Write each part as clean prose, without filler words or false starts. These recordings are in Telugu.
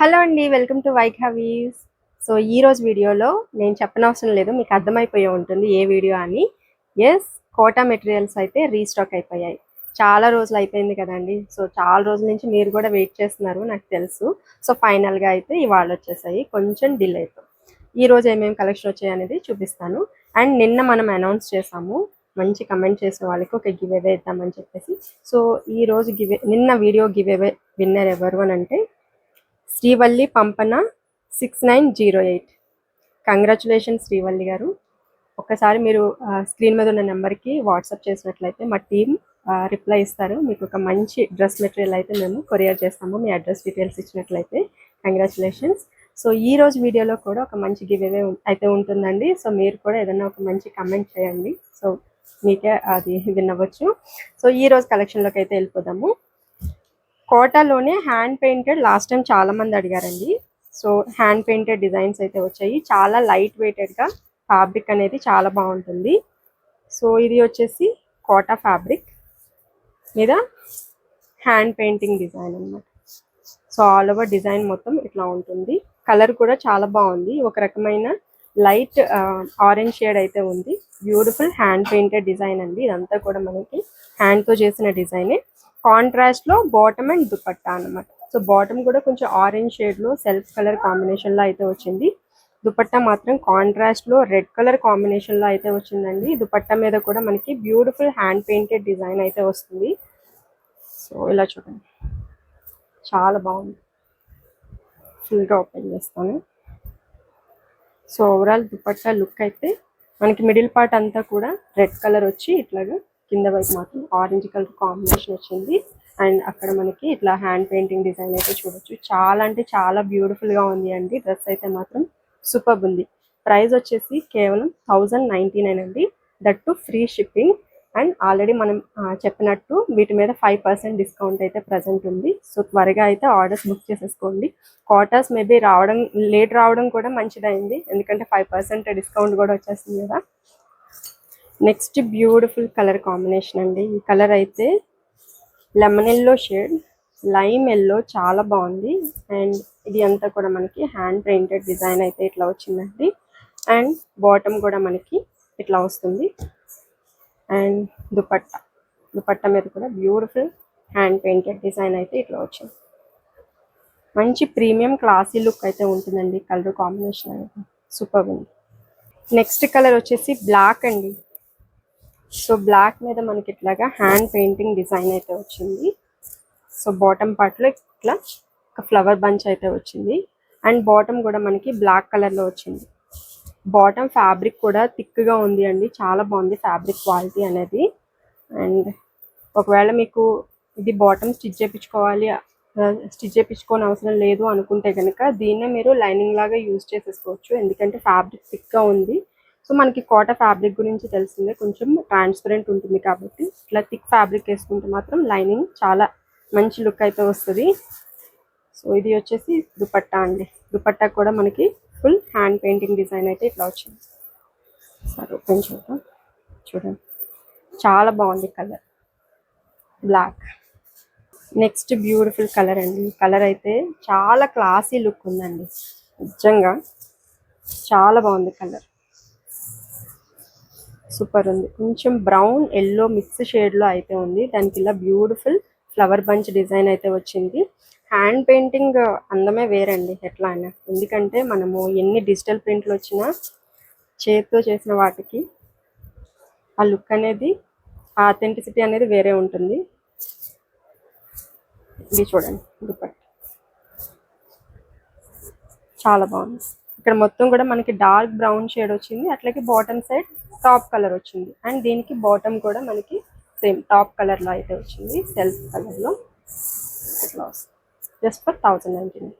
హలో అండి. Welcome to వైఘావీస్. సో, ఈరోజు వీడియోలో నేను చెప్పనవసరం లేదు. మీకు అర్థమైపోయే ఉంటుంది ఏ వీడియో అని. యెస్, కోటా మెటీరియల్స్ అయితే రీస్టాక్ అయిపోయాయి. చాలా రోజులు అయిపోయింది కదండీ. సో, చాలా రోజుల నుంచి మీరు కూడా వెయిట్ చేస్తున్నారు నాకు తెలుసు. సో, ఫైనల్‌గా అయితే ఇవాళ వచ్చేసాయి. కొంచెం డిలేతో. ఈరోజు ఏమేమి కలెక్షన్ వచ్చాయనేది చూపిస్తాను. అండ్ నిన్న మనం అనౌన్స్ చేసాము. మంచి కమెంట్ చేసిన వాళ్ళకి ఒక గివ్ అవే ఇద్దామని చెప్పేసి. సో, ఈరోజు నిన్న వీడియో గివ్ అవే విన్నర్ ఎవరు అని అంటే శ్రీవల్లి పంపన 6908. కంగ్రాచులేషన్ శ్రీవల్లి గారు. ఒక్కసారి మీరు స్క్రీన్ మీద ఉన్న నెంబర్కి వాట్సాప్ చేసినట్లయితే మా టీం రిప్లై ఇస్తారు. మీకు ఒక మంచి డ్రెస్ మెటీరియల్ అయితే మేము కొరియర్ చేస్తాము. మీ అడ్రస్ డీటెయిల్స్ ఇచ్చినట్లయితే కంగ్రాచులేషన్స్. సో, ఈ రోజు వీడియోలో కూడా ఒక మంచి గివ్ అవే అయితే ఉంటుందండి. సో, మీరు కూడా ఏదైనా ఒక మంచి కమెంట్ చేయండి. సో, మీకే అది వినవచ్చు. సో, ఈ రోజు కలెక్షన్లోకి అయితే వెళ్ళిపోదాము. కోటాలోనే హ్యాండ్ పెయింటెడ్ లాస్ట్ టైం చాలా మంది అడిగారండి. సో, హ్యాండ్ పెయింటెడ్ డిజైన్స్ అయితే వచ్చాయి. చాలా లైట్ వెయిటెడ్గా ఫ్యాబ్రిక్ అనేది చాలా బాగుంటుంది. సో, ఇది వచ్చేసి కోటా ఫ్యాబ్రిక్ మీద హ్యాండ్ పెయింటింగ్ డిజైన్ అన్నమాట. సో, ఆల్ ఓవర్ డిజైన్ మొత్తం ఇట్లా ఉంటుంది. కలర్ కూడా చాలా బాగుంది. ఒక రకమైన లైట్ ఆరెంజ్ షేడ్ అయితే ఉంది. బ్యూటిఫుల్ హ్యాండ్ పెయింటెడ్ డిజైన్ అండి. ఇదంతా కూడా మనకి హ్యాండ్తో చేసిన డిజైనే. కాంట్రాస్ట్లో బాటమ్ అండ్ దుపట్టా అనమాట. సో, బాటమ్ కూడా కొంచెం ఆరెంజ్ షేడ్లో సెల్ఫ్ కలర్ కాంబినేషన్లో అయితే వచ్చింది. దుపట్టా మాత్రం కాంట్రాస్ట్లో రెడ్ కలర్ కాంబినేషన్లో అయితే వచ్చిందండి. దుపట్టా మీద కూడా మనకి బ్యూటిఫుల్ హ్యాండ్ పెయింటెడ్ డిజైన్ అయితే వస్తుంది. సో, ఇలా చూడండి, చాలా బాగుంది. ఫుల్గా ఓపెన్ చేస్తాను. సో, ఓవరాల్ దుపట్టా లుక్ అయితే మనకి మిడిల్ పార్ట్ అంతా కూడా రెడ్ కలర్ వచ్చి ఇట్లాగా కింద వైపు మాత్రం ఆరెంజ్ కలర్ కాంబినేషన్ వచ్చింది. అండ్ అక్కడ మనకి ఇట్లా హ్యాండ్ పెయింటింగ్ డిజైన్ అయితే చూడొచ్చు. చాలా అంటే చాలా బ్యూటిఫుల్గా ఉంది అండి. డ్రెస్ అయితే మాత్రం సూపర్ ఉంది. ప్రైస్ వచ్చేసి కేవలం 1099 అండి. That to free shipping. And already మనం చెప్పినట్టు వీటి మీద 5% డిస్కౌంట్ అయితే ప్రజెంట్ ఉంది. సో, త్వరగా అయితే ఆర్డర్స్ బుక్ చేసేసుకోండి. క్వార్టర్స్ మేబీ లేట్ రావడం కూడా మంచిదైంది. ఎందుకంటే 5% డిస్కౌంట్ కూడా వచ్చేస్తుంది కదా. నెక్స్ట్ బ్యూటిఫుల్ కలర్ కాంబినేషన్ అండి. ఈ కలర్ అయితే lemon yellow shade, lime yellow, చాలా బాగుంది. అండ్ ఇది అంతా కూడా మనకి హ్యాండ్ పెయింటెడ్ డిజైన్ అయితే ఇట్లా వచ్చిందండి. అండ్ బాటమ్ కూడా మనకి ఇట్లా వస్తుంది. అండ్ దుపట్టా మీద కూడా బ్యూటిఫుల్ హ్యాండ్ పెయింటెడ్ డిజైన్ అయితే ఇట్లా వచ్చింది. మంచి ప్రీమియం క్లాసీ లుక్ అయితే ఉంటుందండి. కలర్ కాంబినేషన్ అనేది సూపర్ ఉంది. నెక్స్ట్ కలర్ వచ్చేసి బ్లాక్ అండి. సో, బ్లాక్ మీద మనకి ఇట్లాగా హ్యాండ్ పెయింటింగ్ డిజైన్ అయితే వచ్చింది. సో, బాటమ్ పార్ట్లో ఇట్లా ఒక ఫ్లవర్ బంచ్ అయితే వచ్చింది. అండ్ బాటమ్ కూడా మనకి బ్లాక్ కలర్లో వచ్చింది. బాటమ్ ఫ్యాబ్రిక్ కూడా థిక్గా ఉంది అండి. చాలా బాగుంది ఫ్యాబ్రిక్ క్వాలిటీ అనేది. అండ్ ఒకవేళ మీకు ఇది బాటమ్ స్టిచ్ చేయించుకోని అవసరం లేదు అనుకుంటే కనుక దీన్నే మీరు లైనింగ్ లాగా యూజ్ చేసేసుకోవచ్చు. ఎందుకంటే ఫ్యాబ్రిక్ థిక్గా ఉంది. సో, మనకి కోటా ఫ్యాబ్రిక్ గురించి తెలిసిందే, కొంచెం ట్రాన్స్పరెంట్ ఉంటుంది కాబట్టి ఇట్లా థిక్ ఫ్యాబ్రిక్ వేసుకుంటే మాత్రం లైనింగ్ చాలా మంచి లుక్ అయితే వస్తుంది. సో, ఇది వచ్చేసి దుపట్టా అండి. దుపట్టా కూడా మనకి ఫుల్ హ్యాండ్ పెయింటింగ్ డిజైన్ అయితే ఇట్లా వచ్చింది. సరే, ఓపెన్ చూద్దాం. చూడండి, చాలా బాగుంది colour black. Next beautiful colour అండి. కలర్ అయితే చాలా క్లాసీ లుక్ ఉందండి. నిజంగా చాలా బాగుంది కలర్, సూపర్ ఉంది. కొంచెం బ్రౌన్ ఎల్లో మిక్స్ షేడ్లో అయితే ఉంది. దానికి ఇలా బ్యూటిఫుల్ ఫ్లవర్ బంచ్ డిజైన్ అయితే వచ్చింది. హ్యాండ్ పెయింటింగ్ అందమే వేరండి ఎట్లా అయినా. ఎందుకంటే మనము ఎన్ని డిజిటల్ ప్రింట్లు వచ్చినా చేతితో చేసిన వాటికి ఆ లుక్ అనేది, ఆ అథెంటిసిటీ అనేది వేరే ఉంటుంది. ఇది చూడండి, దుపట్టా చాలా బాగుంది. ఇక్కడ మొత్తం కూడా మనకి డార్క్ బ్రౌన్ షేడ్ వచ్చింది. అట్లాగే బాటమ్ సైడ్ టాప్ కలర్ వచ్చింది. అండ్ దీనికి బాటమ్ కూడా మనకి సేమ్ టాప్ కలర్లో అయితే వచ్చింది, సెల్ఫ్ కలర్లో ఇట్లా వస్తుంది. Just for 1099.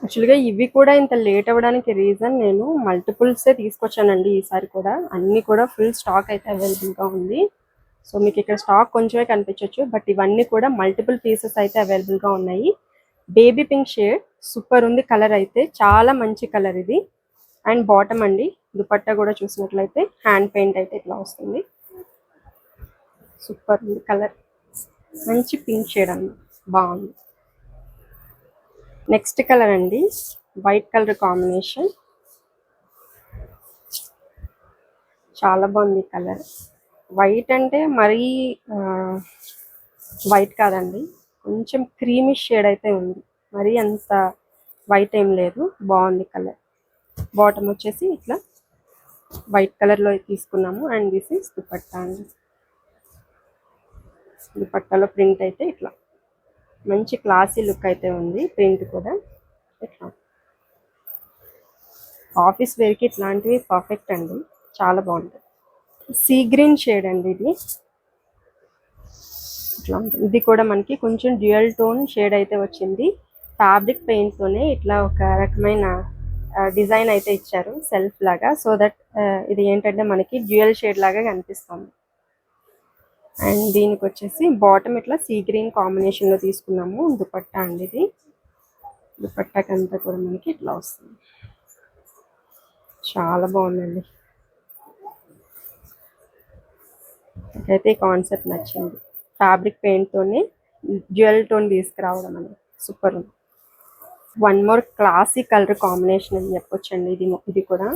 యాక్చువల్గా ఇవి కూడా ఇంత లేట్ అవ్వడానికి రీజన్ నేను మల్టిపుల్సే తీసుకొచ్చానండి ఈసారి కూడా. అన్నీ కూడా ఫుల్ స్టాక్ అయితే అవైలబుల్గా ఉంది. సో, మీకు ఇక్కడ స్టాక్ కొంచెమే కనిపించవచ్చు, బట్ ఇవన్నీ కూడా మల్టిపుల్ పీసెస్ అయితే అవైలబుల్గా ఉన్నాయి. బేబీ పింక్ షేడ్ సూపర్ ఉంది. కలర్ అయితే చాలా మంచి కలర్ ఇది. అండ్ బాటమ్ అండి, దుపట్టా కూడా చూసినట్లయితే హ్యాండ్ పెయింట్ అయితే ఇట్లా వస్తుంది. సూపర్ ఉంది కలర్, మంచి పింక్ షేడ్ అన్నమాట, బాగుంది. నెక్స్ట్ కలర్ అండి, వైట్ కలర్ కాంబినేషన్. చాలా బాగుంది కలర్. వైట్ అంటే మరీ వైట్ కాదండి, కొంచెం క్రీమిష్ షేడ్ అయితే ఉంది. మరీ అంత వైట్ ఏం లేదు, బాగుంది కలర్. బాటమ్ వచ్చేసి ఇట్లా వైట్ కలర్లో తీసుకున్నాము. అండ్ దిస్ ఈస్ దుపట్టా అండి. దుపట్టాలో ప్రింట్ అయితే ఇట్లా మంచి క్లాసీ లుక్ అయితే ఉంది. ప్రింట్ కూడా ఇట్లా ఆఫీస్ వేర్కి ఇట్లాంటివి పర్ఫెక్ట్ అండి, చాలా బాగుంటుంది. సీ గ్రీన్ షేడ్ అండి ఇది. ఇట్లా ఉంటుంది. ఇది కూడా మనకి కొంచెం డ్యూయల్ టోన్ షేడ్ అయితే వచ్చింది. ఫ్యాబ్రిక్ పెయింట్తోనే ఇట్లా ఒక రకమైన డిజైన్ అయితే ఇచ్చారు సెల్ఫ్ లాగా. సో దట్ ఇది ఏంటంటే మనకి డ్యూయల్ షేడ్ లాగా కనిపిస్తుంది. అండ్ దీనికి వచ్చేసి బాటమ్ ఇట్లా సీ గ్రీన్ కాంబినేషన్లో తీసుకున్నాము. దుపట్టా అండి ఇది. దుపట్టాకంతా కూడా మనకి ఇట్లా వస్తుంది. చాలా బాగుందండి, నాకైతే ఈ కాన్సెప్ట్ నచ్చింది. ఫ్యాబ్రిక్ పెయింట్తోనే డ్యూయల్ టోన్ తీసుకురావడం అనేది సూపర్ ఉంది. One more classy colour combination అని చెప్పొచ్చండి. ఇది కూడా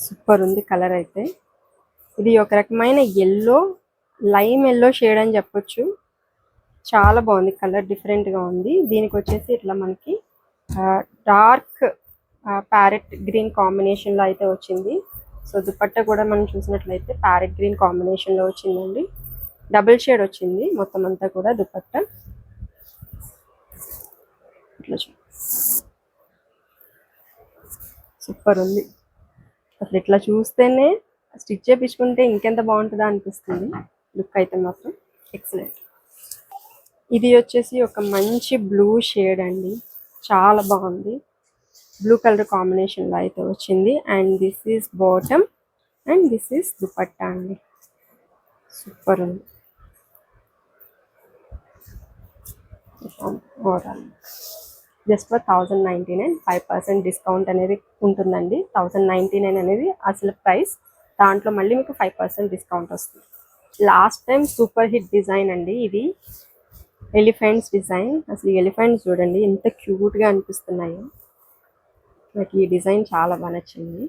సూపర్ ఉంది కలర్ అయితే. ఇది ఒక రకమైన ఎల్లో, లైమ్ ఎల్లో షేడ్ అని చెప్పొచ్చు. చాలా బాగుంది కలర్, డిఫరెంట్గా ఉంది. దీనికి వచ్చేసి ఇట్లా మనకి డార్క్ ప్యారెట్ గ్రీన్ కాంబినేషన్లో అయితే వచ్చింది. సో దుపట్టా కూడా మనం చూసినట్లయితే ప్యారెట్ గ్రీన్ కాంబినేషన్లో వచ్చిందండి. డబుల్ షేడ్ వచ్చింది మొత్తం అంతా కూడా దుపట్టా. ఇట్లా సూపర్ ఉంది అసలు. ఇట్లా చూస్తేనే స్టిచ్ చేయించుకుంటే ఇంకెంత బాగుంటుందా అనిపిస్తుంది. లుక్ అయితే మాత్రం ఎక్సలెంట్. ఇది వచ్చేసి ఒక మంచి బ్లూ షేడ్ అండి, చాలా బాగుంది. బ్లూ కలర్ కాంబినేషన్లో అయితే వచ్చింది. And this is bottom and this is dupatta అండి. సూపర్ ఉంది ఓవరాల్. జస్ట్ ఫర్ 1099, 5% డిస్కౌంట్ అనేది ఉంటుందండి. 1099 అనేది అసలు ప్రైస్, దాంట్లో మళ్ళీ మీకు 5% డిస్కౌంట్ వస్తుంది. Last time super hit design అండి ఇది, ఎలిఫెంట్స్ డిజైన్. అసలు ఈ ఎలిఫెంట్స్ చూడండి ఎంత క్యూట్గా అనిపిస్తున్నాయో. నాకు ఈ డిజైన్ చాలా బాగా నచ్చింది.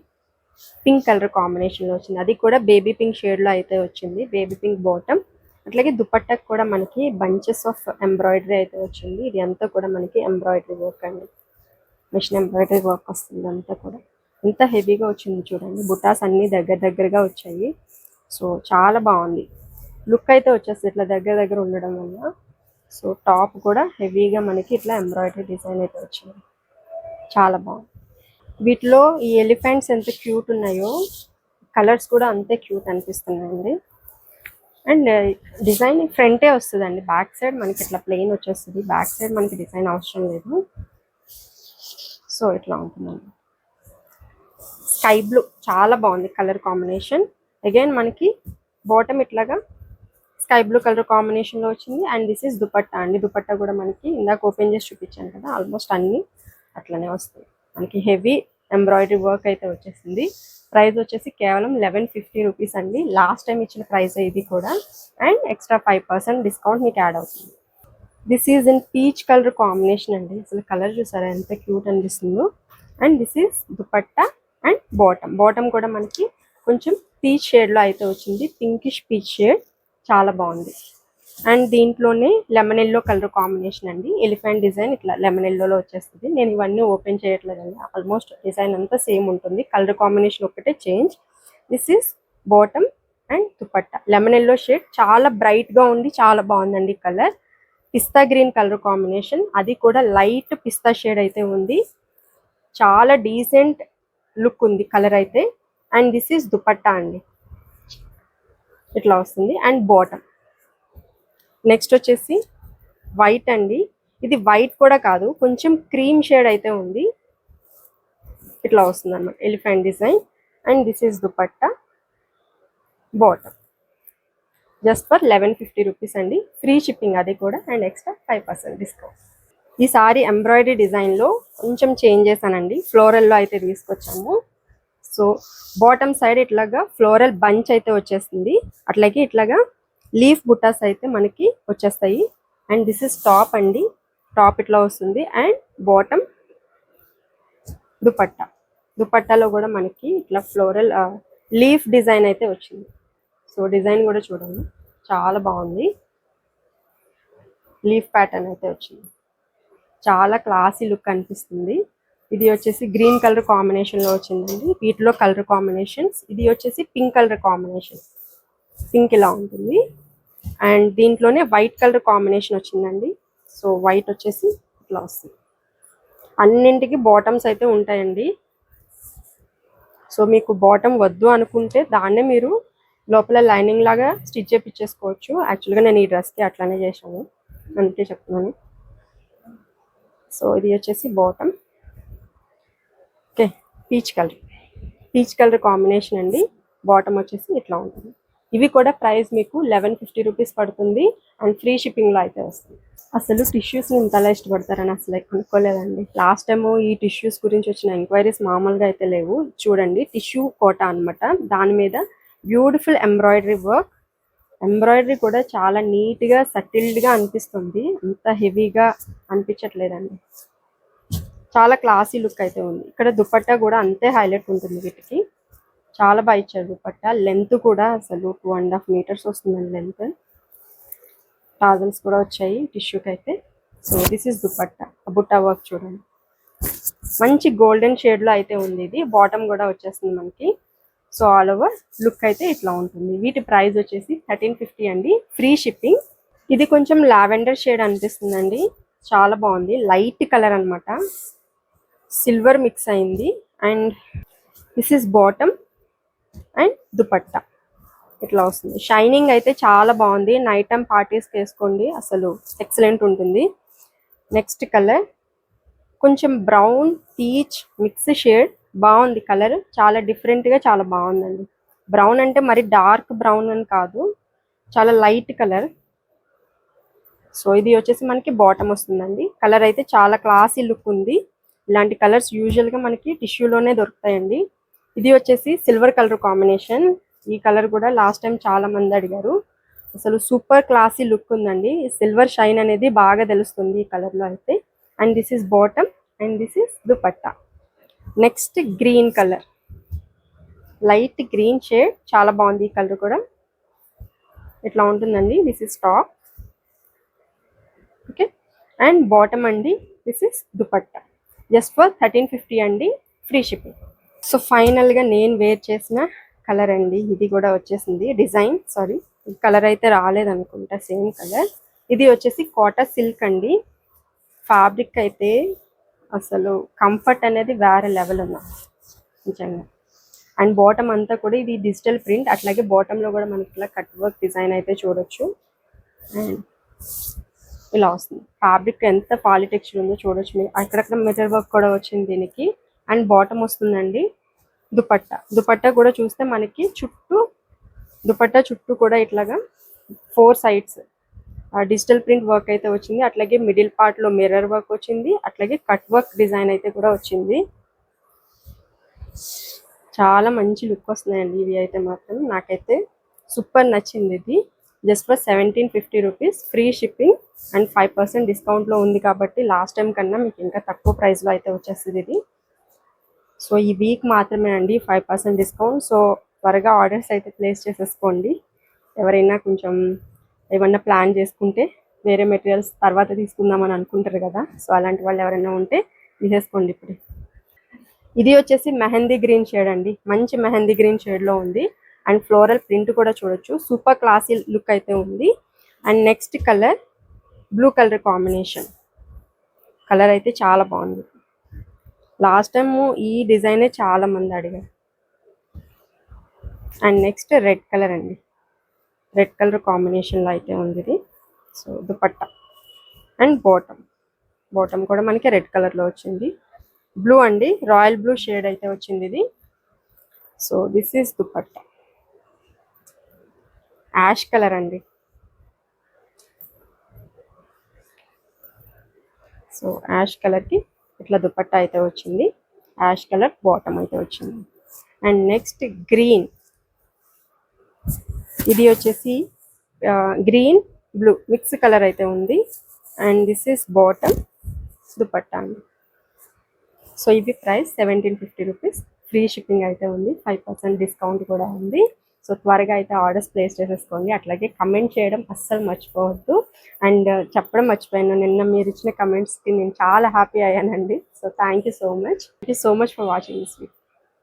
పింక్ కలర్ కాంబినేషన్లో వచ్చింది, అది కూడా బేబీ పింక్ షేడ్లో అయితే వచ్చింది. బేబీ పింక్ బాటమ్, అట్లాగే దుపట్టాకు కూడా మనకి బంచెస్ ఆఫ్ ఎంబ్రాయిడరీ అయితే వచ్చింది. ఇది అంతా కూడా మనకి ఎంబ్రాయిడరీ వర్క్ అండి, మిషన్ ఎంబ్రాయిడరీ వర్క్ వస్తుంది అంతా కూడా. ఎంత హెవీగా వచ్చింది చూడండి, బుటాస్ అన్నీ దగ్గరగా వచ్చాయి. సో చాలా బాగుంది లుక్ అయితే వచ్చేస్తుంది ఇట్లా దగ్గర ఉండడం వల్ల. సో టాప్ కూడా హెవీగా మనకి ఇట్లా ఎంబ్రాయిడరీ డిజైన్ అయితే వచ్చింది, చాలా బాగుంది. వీటిలో ఈ ఎలిఫెంట్స్ ఎంత క్యూట్ ఉన్నాయో, కలర్స్ కూడా అంతే క్యూట్ అనిపిస్తున్నాయండి. అండ్ డిజైన్ ఫ్రంటే వస్తుందండి, బ్యాక్ సైడ్ మనకి ఇట్లా ప్లెయిన్ వచ్చేస్తుంది. బ్యాక్ సైడ్ మనకి డిజైన్ అవసరం లేదు. సో ఇట్లా ఉంటుందండి. స్కై బ్లూ చాలా బాగుంది కలర్ కాంబినేషన్. అగైన్ మనకి బాటమ్ ఇట్లాగా స్కై బ్లూ కలర్ కాంబినేషన్లో వచ్చింది. అండ్ దిస్ ఈస్ దుపట్టా అండి. దుపట్టా కూడా మనకి ఇందాక ఓపెన్ చేసి చూపించాను కదా, ఆల్మోస్ట్ అన్నీ అట్లనే వస్తాయి. మనకి హెవీ ఎంబ్రాయిడరీ వర్క్ అయితే వచ్చేసింది. ప్రైస్ వచ్చేసి కేవలం 1150 రూపీస్ అండి. లాస్ట్ టైం ఇచ్చిన ప్రైస్ ఇది కూడా. అండ్ ఎక్స్ట్రా 5% డిస్కౌంట్ మీకు యాడ్ అవుతుంది. This is in peach colour combination అండి. అసలు కలర్ చూసారా ఎంత క్యూట్ అనిపిస్తుందో. And this is dupatta and bottom కూడా మనకి కొంచెం పీచ్ షేడ్లో అయితే వచ్చింది, పింకిష్ పీచ్ షేడ్, చాలా బాగుంది. అండ్ దీంట్లోనే లెమన్ ఎల్లో కలర్ కాంబినేషన్ అండి. ఎలిఫెంట్ డిజైన్ ఇట్లా లెమన్ ఎల్లోలో వచ్చేస్తుంది. నేను ఇవన్నీ ఓపెన్ చేయట్లేదండి, ఆల్మోస్ట్ డిజైన్ అంతా సేమ్ ఉంటుంది, కలర్ కాంబినేషన్ ఒకటే change. This is bottom and dupatta lemon yellow shade, చాలా బ్రైట్గా ఉంది, చాలా బాగుందండి కలర్. పిస్తా గ్రీన్ కలర్ కాంబినేషన్, అది కూడా లైట్ పిస్తా షేడ్ అయితే ఉంది, చాలా డీసెంట్ లుక్ ఉంది కలర్ అయితే. అండ్ దిస్ ఈస్ దుపట్టా అండి, ఇట్లా వస్తుంది. అండ్ బాటమ్ నెక్స్ట్ వచ్చేసి వైట్ అండి. ఇది వైట్ కూడా కాదు, కొంచెం క్రీమ్ షేడ్ అయితే ఉంది, ఇట్లా వస్తుంది అన్నమాట elephant design. And this is dupatta, bottom just for 1150 rupees అండి. ఫ్రీ షిప్పింగ్ అది కూడా, అండ్ ఎక్స్ట్రా 5% డిస్కౌంట్. ఈ సారీ ఎంబ్రాయిడరీ డిజైన్లో కొంచెం చేంజ్ చేశానండి, ఫ్లోరల్లో అయితే తీసుకొచ్చాము. సో బాటమ్ సైడ్ ఇట్లాగా ఫ్లోరల్ బంచ్ అయితే వచ్చేస్తుంది, అట్లాగే ఇట్లాగా లీఫ్ బుట్టాస్ అయితే మనకి వచ్చేస్తాయి. అండ్ దిస్ ఇస్ టాప్ అండి, టాప్ ఇట్లా వస్తుంది. అండ్ బాటమ్ దుపట్టా, దుపట్టాలో కూడా మనకి ఇట్లా ఫ్లోరల్ లీఫ్ డిజైన్ అయితే వచ్చింది. సో డిజైన్ కూడా చూడండి చాలా బాగుంది, లీఫ్ ప్యాటర్న్ అయితే వచ్చింది, చాలా క్లాసీ లుక్ అనిపిస్తుంది. ఇది వచ్చేసి గ్రీన్ కలర్ కాంబినేషన్ లో వచ్చిందండి, వీటిలో కలర్ కాంబినేషన్స్. ఇది వచ్చేసి పింక్ కలర్ కాంబినేషన్, పింక్ ఇలా ఉంటుంది. అండ్ దీంట్లోనే వైట్ కలర్ కాంబినేషన్ వచ్చిందండి. సో వైట్ వచ్చేసి ఇట్లా వస్తుంది. అన్నింటికి బాటమ్స్ అయితే ఉంటాయండి. సో మీకు బాటమ్ వద్దు అనుకుంటే దాన్నే మీరు లోపల లైనింగ్ లాగా స్టిచ్ చేయించేసుకోవచ్చు. యాక్చువల్గా నేను ఈ డ్రెస్కి అట్లానే చేశాను, అందుకే చెప్తున్నాను. సో ఇది వచ్చేసి bottom. Okay, peach colour combination అండి. బాటమ్ వచ్చేసి ఇట్లా ఉంటుంది. ఇవి కూడా ప్రైస్ మీకు 1150 రూపీస్ పడుతుంది. అండ్ ఫ్రీ షిప్పింగ్లో అయితే వస్తుంది. అసలు టిష్యూస్ని ఇంతలా ఇష్టపడతారని అసలు అనుకోలేదండి. లాస్ట్ టైము ఈ టిష్యూస్ గురించి వచ్చిన ఎంక్వైరీస్ మామూలుగా అయితే లేవు. చూడండి, టిష్యూ కోట అనమాట, దాని మీద బ్యూటిఫుల్ ఎంబ్రాయిడరీ వర్క్. ఎంబ్రాయిడరీ కూడా చాలా నీట్గా సటిల్డ్గా అనిపిస్తుంది, అంత హెవీగా అనిపించట్లేదండి. చాలా క్లాసీ లుక్ అయితే ఉంది. ఇక్కడ దుపట్టా కూడా అంతే హైలైట్ ఉంటుంది వీటికి. చాలా బాగా ఇచ్చారు దుపట్టా. లెంత్ కూడా అసలు 2.5 మీటర్స్ వస్తుందండి లెంత్. టాజల్స్ కూడా వచ్చాయి టిష్యూకి అయితే. So this is dupatta. బుట్టా వర్క్ చూడండి, మంచి గోల్డెన్ షేడ్లో అయితే ఉంది. ఇది బాటమ్ కూడా వచ్చేస్తుంది మనకి. సో ఆల్ ఓవర్ లుక్ అయితే ఇట్లా ఉంటుంది. వీటి ప్రైస్ వచ్చేసి 1350 అండి, ఫ్రీ షిప్పింగ్. ఇది కొంచెం లావెండర్ షేడ్ అనిపిస్తుందండి, చాలా బాగుంది. లైట్ కలర్ అనమాట, సిల్వర్ మిక్స్ అయింది. And this is bottom and dupatta ఇట్లా వస్తుంది. షైనింగ్ అయితే చాలా బాగుంది. నైట్ టైం పార్టీస్కి వేసుకోండి, అసలు ఎక్సలెంట్ ఉంటుంది. నెక్స్ట్ కలర్ కొంచెం బ్రౌన్ పీచ్ మిక్స్ షేడ్, బాగుంది కలర్, చాలా డిఫరెంట్గా చాలా బాగుందండి. బ్రౌన్ అంటే మరి డార్క్ బ్రౌన్ అని కాదు, చాలా లైట్ కలర్. సో ఇది వచ్చేసి మనకి బాటమ్ వస్తుందండి. కలర్ అయితే చాలా క్లాసీ లుక్ ఉంది. ఇలాంటి కలర్స్ యూజువల్గా మనకి టిష్యూలోనే దొరుకుతాయండి. ఇది వచ్చేసి సిల్వర్ కలర్ కాంబినేషన్. ఈ కలర్ కూడా లాస్ట్ టైం చాలా మంది అడిగారు. అసలు సూపర్ క్లాసీ లుక్ ఉందండి. సిల్వర్ షైన్ అనేది బాగా తెలుస్తుంది ఈ కలర్లో అయితే. And this is bottom and this is dupatta. Next green colour, light green shade, చాలా బాగుంది ఈ కలర్ కూడా. ఇట్లా ఉంటుందండి. This is top. Okay, and bottom అండి. This is dupatta. Just for 1350 అండి, ఫ్రీ షిప్పింగ్. సో ఫైనల్గా నేను వేర్ చేసిన కలర్ అండి, ఇది కూడా వచ్చేసింది. డిజైన్ సారీ, కలర్ అయితే రాలేదనుకుంటా, సేమ్ కలర్. ఇది వచ్చేసి కోటా సిల్క్ అండి. ఫ్యాబ్రిక్ అయితే అసలు కంఫర్ట్ అనేది వేరే లెవెల్ ఉంది నిజంగా. అండ్ బాటమ్ అంతా కూడా ఇది డిజిటల్ ప్రింట్, అట్లాగే బాటంలో కూడా మనకి ఇలా కట్ వర్క్ డిజైన్ అయితే చూడొచ్చు. అండ్ ఇలా వస్తుంది. ఫ్యాబ్రిక్ ఎంత పాలిటెక్చర్ ఉందో చూడొచ్చు మీరు. అక్కడక్కడ మిర్రర్ వర్క్ కూడా వచ్చింది దీనికి. అండ్ బాటమ్ వస్తుందండి. దుపట్టా కూడా చూస్తే మనకి దుపట్టా చుట్టూ కూడా ఇట్లాగా 4 సైడ్స్ డిజిటల్ ప్రింట్ వర్క్ అయితే వచ్చింది. అట్లాగే మిడిల్ పార్ట్ లో మిర్రర్ వర్క్ వచ్చింది, అట్లాగే కట్ వర్క్ డిజైన్ అయితే కూడా వచ్చింది. చాలా మంచి లుక్ వస్తున్నాయండి ఇవి అయితే మాత్రం. నాకైతే సూపర్ నచ్చింది ఇది. Just for 1750 rupees, free shipping and 5% డిస్కౌంట్లో ఉంది కాబట్టి లాస్ట్ టైం కన్నా మీకు ఇంకా తక్కువ ప్రైస్లో అయితే వచ్చేస్తుంది ఇది. సో ఈ వీక్ మాత్రమే అండి 5% డిస్కౌంట్. సో త్వరగా ఆర్డర్స్ అయితే ప్లేస్ చేసేసుకోండి. ఎవరైనా కొంచెం ఏమన్నా ప్లాన్ చేసుకుంటే వేరే మెటీరియల్స్ తర్వాత తీసుకుందామని అనుకుంటారు కదా, సో అలాంటి వాళ్ళు ఎవరైనా ఉంటే తీసేసుకోండి ఇప్పుడు. ఇది వచ్చేసి మెహందీ గ్రీన్ షేడ్ అండి, మంచి మెహందీ గ్రీన్ షేడ్లో ఉంది. అండ్ ఫ్లోరల్ ప్రింట్ కూడా చూడొచ్చు, సూపర్ క్లాసీ లుక్ అయితే ఉంది. And next colour blue colour combination. Colour అయితే చాలా బాగుంది. లాస్ట్ టైం ఈ డిజైనే చాలా మంది అడిగారు. అండ్ నెక్స్ట్ రెడ్ కలర్ అండి, రెడ్ కలర్ కాంబినేషన్లో అయితే ఉంది ఇది. సో దుపట్టా అండ్ బాటమ్ కూడా మనకి రెడ్ కలర్లో వచ్చింది. బ్లూ అండి, రాయల్ బ్లూ షేడ్ అయితే వచ్చింది ఇది. So this is dupatta. Ash colour అండి. సో యాష్ కలర్కి ఇట్లా దుపట్టా అయితే వచ్చింది. యాష్ కలర్ బాటమ్ అయితే వచ్చింది. And next green. ఇది వచ్చేసి గ్రీన్ బ్లూ మిక్స్ కలర్ అయితే ఉంది. And this is bottom, dupatta అండి. సో ఇది ప్రైస్ 1750 రూపీస్. ఫ్రీ షిప్పింగ్ అయితే ఉంది, 5% డిస్కౌంట్ కూడా ఉంది. సో త్వరగా అయితే ఆర్డర్స్ ప్లేస్ చేసేసుకోండి. అట్లాగే కమెంట్ చేయడం అస్సలు మర్చిపోవద్దు. అండ్ చెప్పడం మర్చిపోయాను, నిన్న మీరు ఇచ్చిన కమెంట్స్కి నేను చాలా హ్యాపీ అయ్యానండి. So thank you so much for watching this video.